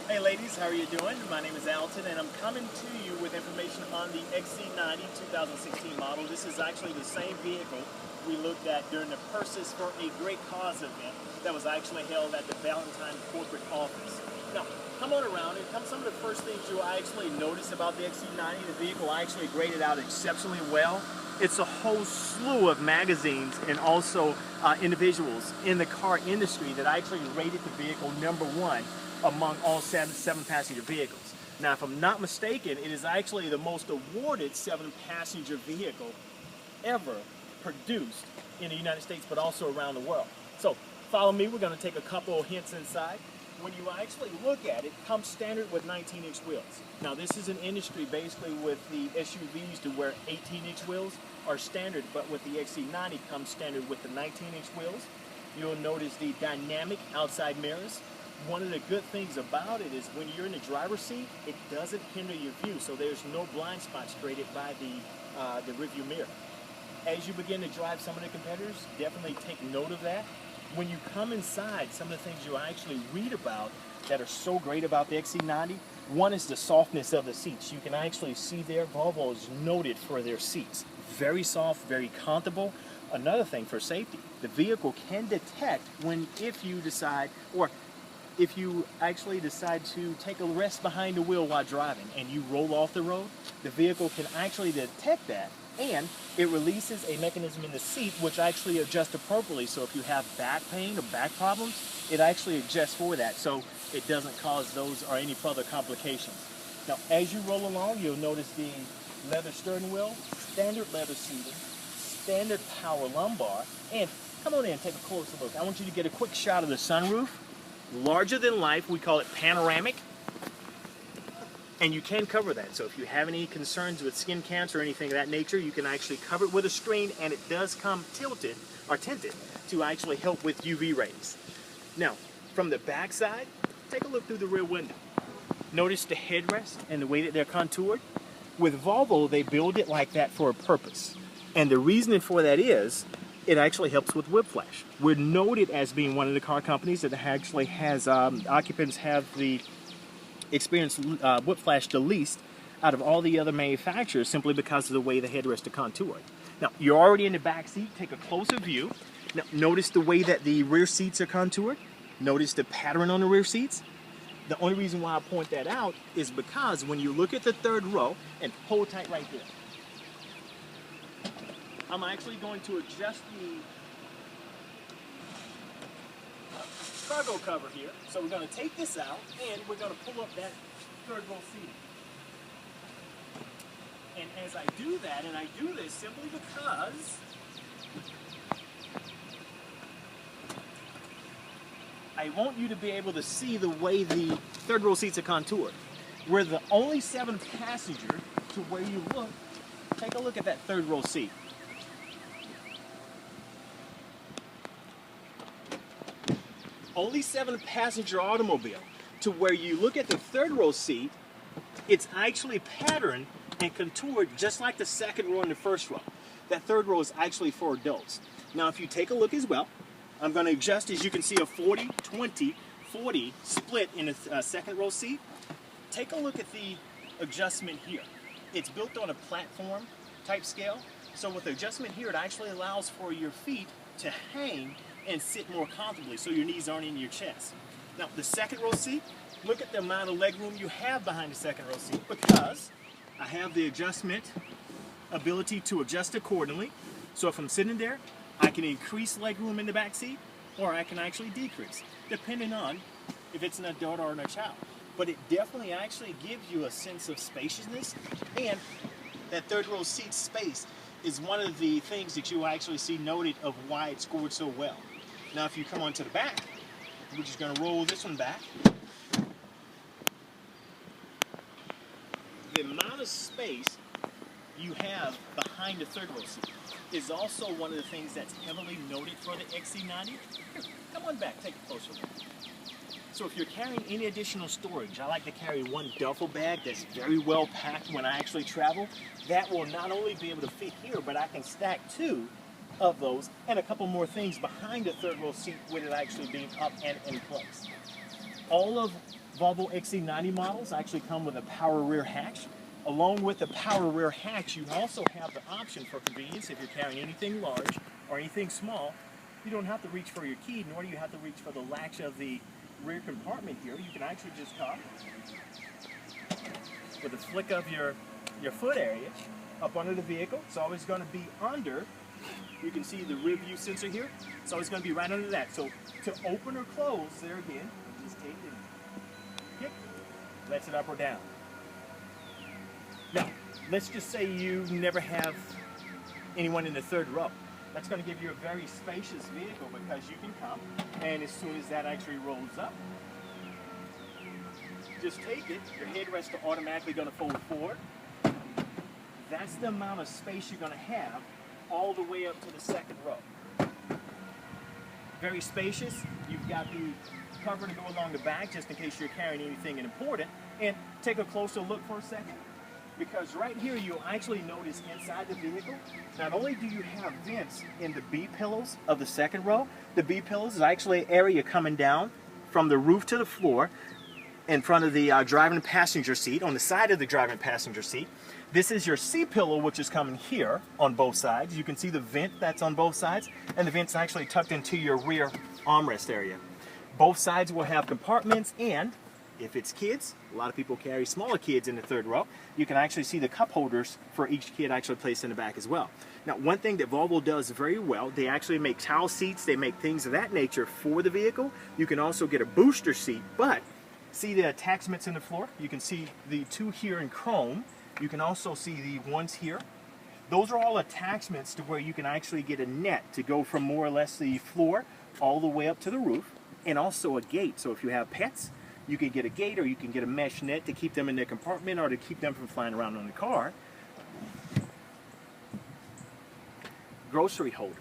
Hey ladies, how are you doing? My name is Alton and I'm coming to you with information on the XC90 2016 model. This is actually the same vehicle we looked at during the Purses for a Great Cause event that was actually held at the Ballantyne Corporate Office. Now, come on around and come some of the first things you'll actually notice about the XC90. The vehicle actually graded out exceptionally well. It's a whole slew of magazines and also individuals in the car industry that actually rated the vehicle #1 among all seven passenger vehicles. Now, if I'm not mistaken, it is actually the most awarded 7-passenger vehicle ever produced in the United States, but also around the world. So follow me, we're going to take a couple of hints inside. When you actually look at it, it comes standard with 19-inch wheels. Now, this is an industry basically with the SUVs to where 18-inch wheels are standard, but with the XC90 comes standard with the 19-inch wheels. You'll notice the dynamic outside mirrors. One of the good things about it is when you're in the driver's seat, it doesn't hinder your view, so there's no blind spots created by the rearview mirror. As you begin to drive some of the competitors, definitely take note of that. When you come inside, some of the things you'll actually read about that are so great about the XC90, one is the softness of the seats. You can actually see there, Volvo is noted for their seats. Very soft, very comfortable. Another thing for safety, the vehicle can detect if you actually decide to take a rest behind the wheel while driving and you roll off the road, the vehicle can actually detect that, and it releases a mechanism in the seat which actually adjusts appropriately. So if you have back pain or back problems, it actually adjusts for that, so it doesn't cause those or any further complications. Now, as you roll along, you'll notice the leather steering wheel, standard leather seating, standard power lumbar, and come on in and take a closer look. I want you to get a quick shot of the sunroof. Larger than life, we call it panoramic, and you can cover that. So if you have any concerns with skin cancer or anything of that nature, you can actually cover it with a screen, and it does come tilted or tinted to actually help with UV rays. Now, from the back side, take a look through the rear window. Notice the headrest and the way that they're contoured. With Volvo, they build it like that for a purpose, and the reason for that is it actually helps with whiplash. We're noted as being one of the car companies that actually has occupants have the experience whiplash the least out of all the other manufacturers, simply because of the way the headrests are contoured. Now, you're already in the back seat. Take a closer view. Now, notice the way that the rear seats are contoured. Notice the pattern on the rear seats. The only reason why I point that out is because when you look at the third row, and hold tight right there, I'm actually going to adjust the cargo cover here. So we're going to take this out, and we're going to pull up that third row seat. And as I do that, and I do this simply because I want you to be able to see the way the third row seats are contoured. We're the only 7-passenger to where you look. Take a look at that third row seat. Only 7-passenger automobile to where you look at the third row seat, it's actually patterned and contoured just like the second row and the first row. That third row is actually for adults. Now, if you take a look as well, I'm going to adjust, as you can see, a 40-20-40 split in the second row seat. Take a look at the adjustment here. It's built on a platform type scale. So with the adjustment here, it actually allows for your feet to hang and sit more comfortably so your knees aren't in your chest. Now, the second row seat, look at the amount of leg room you have behind the second row seat, because I have the adjustment ability to adjust accordingly. So if I'm sitting there, I can increase leg room in the back seat, or I can actually decrease, depending on if it's an adult or a child. But it definitely actually gives you a sense of spaciousness, and that third row seat space is one of the things that you actually see noted of why it scored so well. Now, if you come onto the back, we're just going to roll this one back. The amount of space you have behind the third row seat is also one of the things that's heavily noted for the XC90. Here, come on back, take a closer look. So if you're carrying any additional storage, I like to carry one duffel bag that's very well packed when I actually travel. That will not only be able to fit here, but I can stack 2 of those and a couple more things behind the third row seat with it actually being up and in place. All of Volvo XC90 models actually come with a power rear hatch. Along with the power rear hatch, you also have the option for convenience. If you're carrying anything large or anything small, you don't have to reach for your key, nor do you have to reach for the latch of the rear compartment here. You can actually just come with a flick of your foot area up under the vehicle. It's always going to be under. You can see the rear view sensor here. It's always going to be right under that. So to open or close, there again, just take it, kick, lets it up or down. Now, let's just say you never have anyone in the third row. That's going to give you a very spacious vehicle because you can come, and as soon as that actually rolls up, just take it. Your headrests are automatically going to fold forward. That's the amount of space you're going to have all the way up to the second row. Very spacious. You've got the cover to go along the back just in case you're carrying anything important. And take a closer look for a second, because right here you'll actually notice inside the vehicle, not only do you have vents in the B pillows of the second row, the B pillows is actually an area coming down from the roof to the floor in front of the driving passenger seat, on the side of the driving passenger seat. This is your C pillow, which is coming here on both sides. You can see the vent that's on both sides, and the vent's actually tucked into your rear armrest area. Both sides will have compartments, and if it's kids, a lot of people carry smaller kids in the third row, you can actually see the cup holders for each kid actually placed in the back as well. Now, one thing that Volvo does very well, they actually make child seats, they make things of that nature for the vehicle. You can also get a booster seat, but see the attachments in the floor? You can see the two here in chrome. You can also see the ones here. Those are all attachments to where you can actually get a net to go from more or less the floor all the way up to the roof, and also a gate. So if you have pets, you can get a gate, or you can get a mesh net to keep them in their compartment or to keep them from flying around on the car. Grocery holder.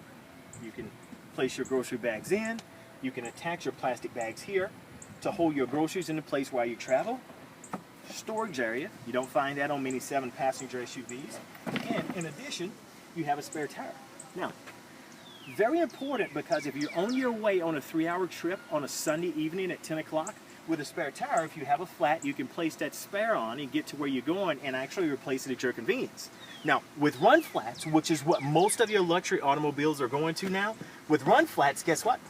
You can place your grocery bags in. You can attach your plastic bags here to hold your groceries into place while you travel. Storage area. You don't find that on many 7-passenger SUVs. And in addition, you have a spare tire. Now, very important, because if you're on your way on a 3-hour trip on a Sunday evening at 10 o'clock, with a spare tire, if you have a flat, you can place that spare on and get to where you're going and actually replace it at your convenience. Now, with run flats, which is what most of your luxury automobiles are going to now, with run flats, guess what?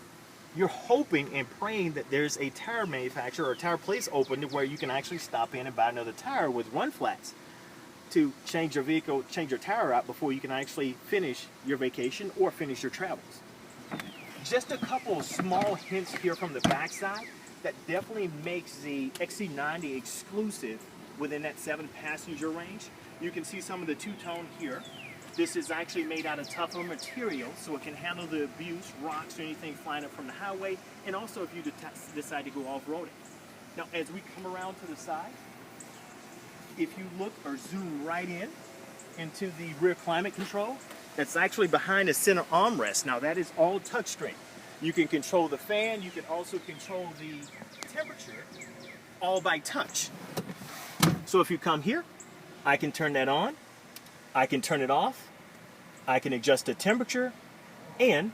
You're hoping and praying that there's a tire manufacturer or a tire place open to where you can actually stop in and buy another tire with run flats to change your vehicle, change your tire out before you can actually finish your vacation or finish your travels. Just a couple of small hints here from the backside that definitely makes the XC90 exclusive within that 7-passenger range. You can see some of the two-tone here. This is actually made out of tougher material, so it can handle the abuse, rocks, or anything flying up from the highway, and also if you decide to go off-roading. Now, as we come around to the side, if you look or zoom right in into the rear climate control, that's actually behind the center armrest. Now, that is all touchscreen. You can control the fan, you can also control the temperature, all by touch. So if you come here, I can turn that on, I can turn it off, I can adjust the temperature, and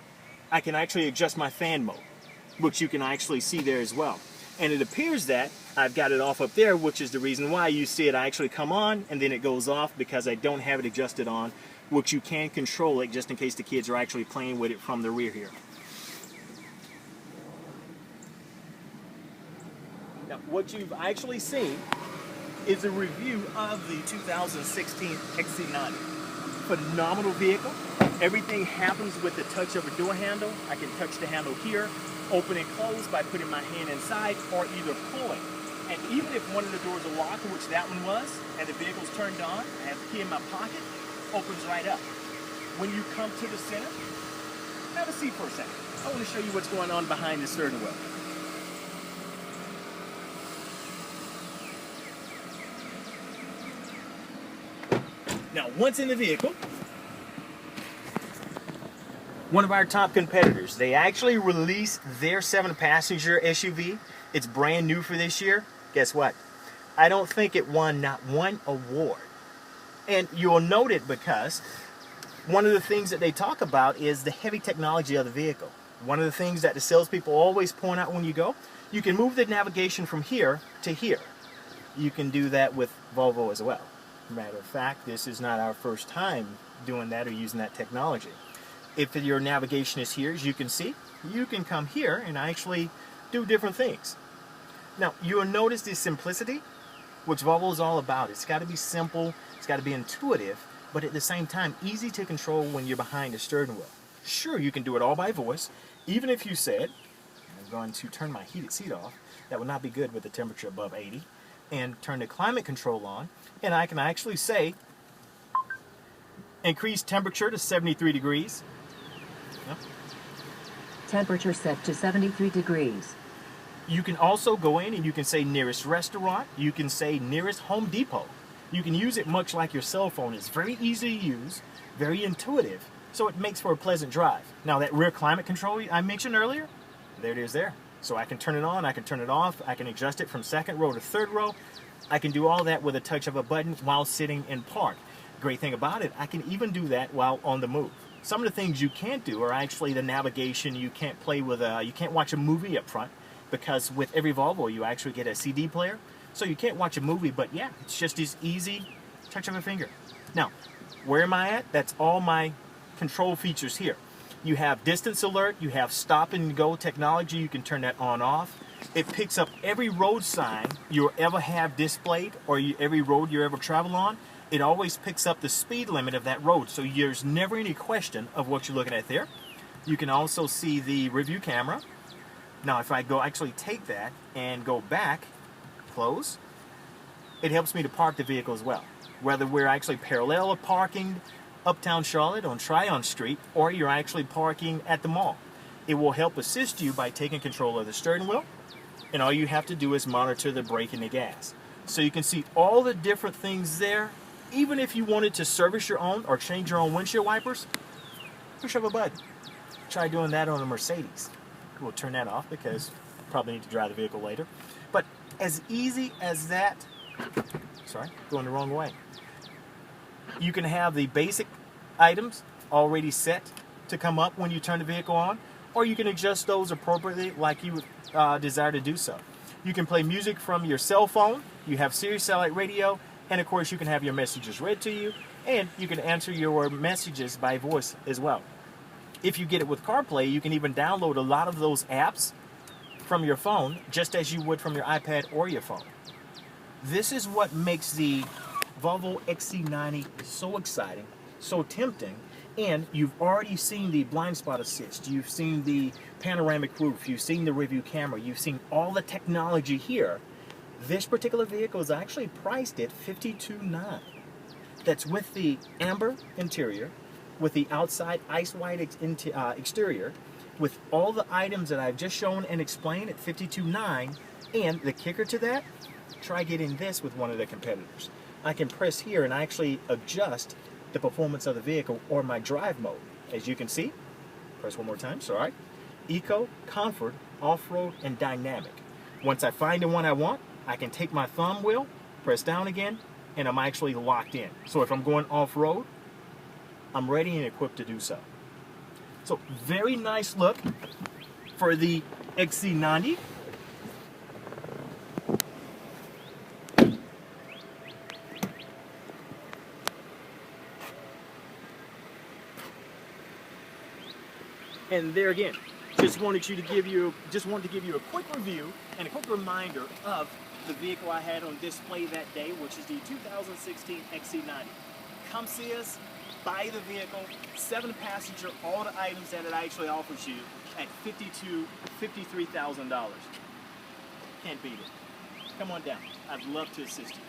I can actually adjust my fan mode, which you can actually see there as well. And it appears that I've got it off up there, which is the reason why you see it actually come on and then it goes off, because I don't have it adjusted on, which you can control it just in case the kids are actually playing with it from the rear here. Now, what you've actually seen is a review of the 2016 XC90. Phenomenal vehicle. Everything happens with the touch of a door handle. I can touch the handle here, open and close by putting my hand inside or either pulling. And even if one of the doors are locked, which that one was, and the vehicle's turned on, I have the key in my pocket, opens right up. When you come to the center, have a seat for a second. I want to show you what's going on behind the steering wheel. Now, once in the vehicle, one of our top competitors, they actually released their 7-passenger SUV. It's brand new for this year. Guess what? I don't think it won not one award. And you'll note it because one of the things that they talk about is the heavy technology of the vehicle. One of the things that the salespeople always point out when you go, You can move the navigation from here to here. You can do that with Volvo as well. Matter of fact, this is not our first time doing that or using that technology. If your navigation is here, as you can see, you can come here and actually do different things. Now, you'll notice the simplicity, which Volvo is all about. It's got to be simple, it's got to be intuitive, but at the same time, easy to control when you're behind the steering wheel. Sure, you can do it all by voice, even if you said, I'm going to turn my heated seat off. That would not be good with the temperature above 80. And turn the climate control on, and I can actually say, increase temperature to 73 degrees. Yep. Temperature set to 73 degrees. You can also go in and you can say nearest restaurant. You can say nearest Home Depot. You can use it much like your cell phone. It's very easy to use, very intuitive, so it makes for a pleasant drive. Now that rear climate control I mentioned earlier, there it is there. So I can turn it on, I can turn it off, I can adjust it from second row to third row. I can do all that with a touch of a button while sitting in park. Great thing about it, I can even do that while on the move. Some of the things you can't do are actually the navigation. You can't play with you can't watch a movie up front, because with every Volvo you actually get a CD player. So you can't watch a movie, but yeah, it's just as easy touch of a finger. Now, where am I at? That's all my control features here. You have distance alert, you have stop and go technology, you can turn that on off. It picks up every road sign you'll ever have displayed, or every road you ever travel on. It always picks up the speed limit of that road, so there's never any question of what you're looking at there. You can also see the review camera. Now if I go actually take that and go back, close, it helps me to park the vehicle as well. Whether we're actually parallel parking uptown Charlotte on Tryon Street, or you're actually parking at the mall. It will help assist you by taking control of the steering wheel, and all you have to do is monitor the brake and the gas. So you can see all the different things there. Even if you wanted to service your own or change your own windshield wipers, push of a button. Try doing that on a Mercedes. We'll turn that off because you probably need to drive the vehicle later. But as easy as that, sorry, going the wrong way. You can have the basic items already set to come up when you turn the vehicle on, or you can adjust those appropriately like you desire to do so. You can play music from your cell phone, you have Sirius satellite radio, and of course you can have your messages read to you, and you can answer your messages by voice as well. If you get it with CarPlay, you can even download a lot of those apps from your phone, just as you would from your iPad or your phone. This is what makes the Volvo XC90 so exciting, so tempting, and you've already seen the blind spot assist, you've seen the panoramic roof, you've seen the review camera, you've seen all the technology here. This particular vehicle is actually priced at $52,900. That's with the amber interior, with the outside ice white exterior, with all the items that I've just shown and explained at $52,900, and the kicker to that, try getting this with one of the competitors. I can press here and actually adjust the performance of the vehicle or my drive mode. As you can see, press one more time, sorry. Eco, Comfort, Off-Road, and Dynamic. Once I find the one I want, I can take my thumb wheel, press down again, and I'm actually locked in. So if I'm going off-road, I'm ready and equipped to do so. So very nice look for the XC90. And there again, just wanted to give you a quick review and a quick reminder of the vehicle I had on display that day, which is the 2016 XC90. Come see us, buy the vehicle, 7-passenger, all the items that it actually offers you at $53,000. Can't beat it. Come on down. I'd love to assist you.